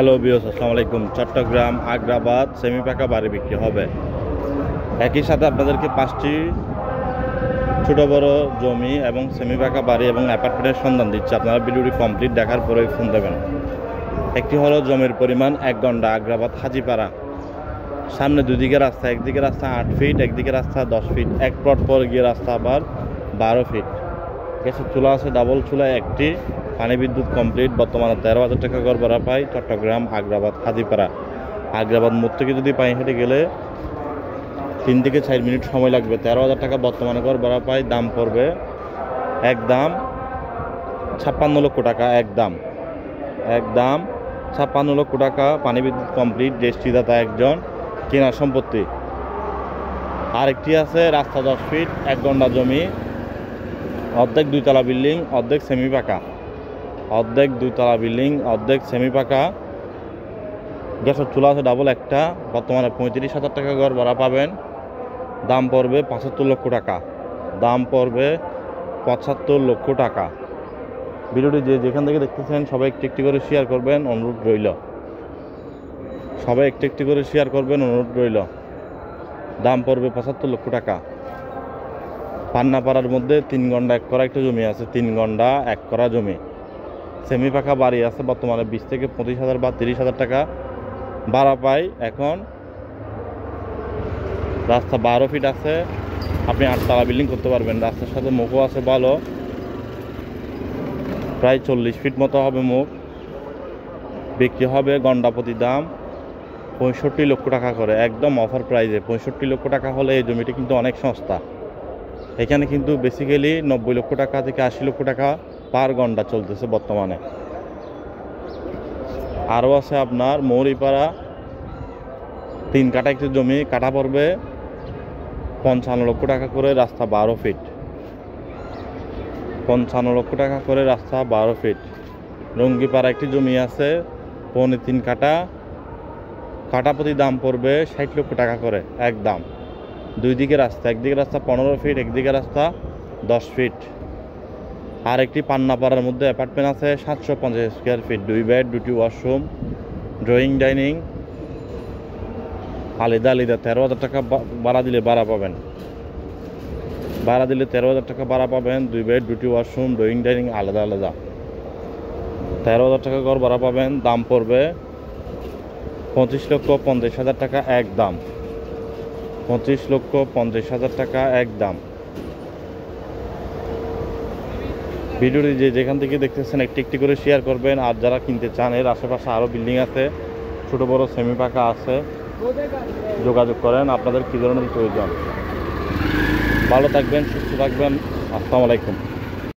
Hello viewers, আসসালামু আলাইকুম। Chittagong Agrabad semi পাকা বাড়ি বিক্রি হবে। একই সাথে আপনাদেরকে 5টি ছোট বড় জমি এবং সেমি পাকা বাড়ি এবং অ্যাপার্টমেন্টের সন্ধান দিচ্ছে। আপনারা ভিডিওটি কমপ্লিট দেখার পরে ফোন দেবেন। একটি হলো জমির পরিমাণ 1 গন্ডা, আগ্রাবাদ হাজিপাড়া। সামনে দুদিকে রাস্তা, একদিকে রাস্তা 8 ফিট, একদিকে রাস্তা 10 ফিট, এক প্লট পর গিয়ে রাস্তা আবার 12 ফিট। গ্যাসের চুলা আছে ডাবল চুলায় একটি, পানি বিদ্যুৎ কমপ্লিট। বর্তমানে 13,000 টাকা গড় ভাড়া পাই। চট্টগ্রাম আগ্রাবাদ হাজিপাড়া। আগ্রাবাদ মোড় থেকে যদি পায়ে হেঁটে গেলে 3 থেকে 4 মিনিট সময় লাগবে। 13,000 টাকা বর্তমানে গড় ভাড়া পাই। দাম পড়বে একদম 56 লক্ষ টাকা। একদম 56 লক্ষ টাকা। পানি বিদ্যুৎ কমপ্লিট। রেজিস্ট্রিদাতা একজন, কেনা সম্পত্তি। আরেকটি আছে রাস্তা 10 ফিট, 1 গন্ডা জমি, অর্ধেক 2 তলা বিল্ডিং, অর্ধেক সেমি পাকা। অর্ধেক 2 তলা বিল্ডিং, অর্ধেক সেমি পাকা। গ্যাসের চুলা আছে ডাবল একটা। বর্তমানে 35,000 টাকা গড় ভাড়া পাবেন। দাম পড়বে 75 লক্ষ টাকা। দাম পড়বে 75 লক্ষ টাকা। ভিডিওটি যেখান থেকে দেখতেছেন সবাই একটু একটি করে শেয়ার করবেন, অনুরোধ রইল। সবাই একটু একটি করে শেয়ার করবেন, অনুরোধ রইল। দাম পড়বে 75 লক্ষ টাকা। পান্নাপাড়ার মধ্যে 3 গন্ডা 1 করা একটা জমি আছে। 3 গন্ডা 1 করা জমি, সেমি পাকা বাড়ি আছে। বর্তমানে 20 থেকে 25,000 বা 30,000 টাকা ভাড়া পাই। এখন রাস্তা 12 ফিট আছে। আপনি 8 তলা বিল্ডিং করতে পারবেন। রাস্তার সাথে মুখও আছে ভালো, প্রায় 40 ফিট মতো হবে মুখ। বিক্রি হবে গন্ডা প্রতি দাম 65 লক্ষ টাকা করে, একদম অফার প্রাইজে। 65 লক্ষ টাকা হলে এই জমিটি কিন্তু অনেক সস্তা। এখানে কিন্তু বেসিক্যালি 90 লক্ষ টাকা থেকে 80 লক্ষ টাকা পার গন্ডা চলতেছে বর্তমানে। আরও আছে আপনার মৌরিপাড়া 3 কাঠা একটি জমি, কাঠা পড়বে 55 লক্ষ টাকা করে। রাস্তা 12 ফিট, 55 লক্ষ টাকা করে রাস্তা 12 ফিট। রঙ্গিপাড়া একটি জমি আছে 3.25 কাঠা, কাঠা প্রতি দাম পড়বে 60 লক্ষ টাকা করে একদম। 2 দিকে রাস্তা, একদিকে রাস্তা 15 ফিট, একদিকে রাস্তা 10 ফিট। আর একটি পান্নাপাড়ার মধ্যে অ্যাপার্টমেন্ট আছে 750 স্কোয়ার ফিট, 2 বেড, 2টি ওয়াশরুম, ড্রয়িং ডাইনিং, আলাদা 13,000 টাকা ভাড়া দিলে ভাড়া পাবেন। 13,000 টাকা ভাড়া পাবেন। 2 বেড, 2টি ওয়াশরুম, ড্রয়িং ডাইনিং আলাদা 13,000 টাকা ঘর ভাড়া পাবেন। দাম পড়বে 25,50,000 টাকা একদম। 25,50,000 টাকা একদম। ভিডিওটি যেখান থেকে দেখতেছেন একটি একটি করে শেয়ার করবেন। আর যারা কিনতে চান, এর আশেপাশে আরও বিল্ডিং আছে, ছোট বড় সেমি পাকা আছে, যোগাযোগ করেন আপনাদের কী ধরনের প্রয়োজন। ভালো থাকবেন, সুস্থ থাকবেন। আসসালামু আলাইকুম।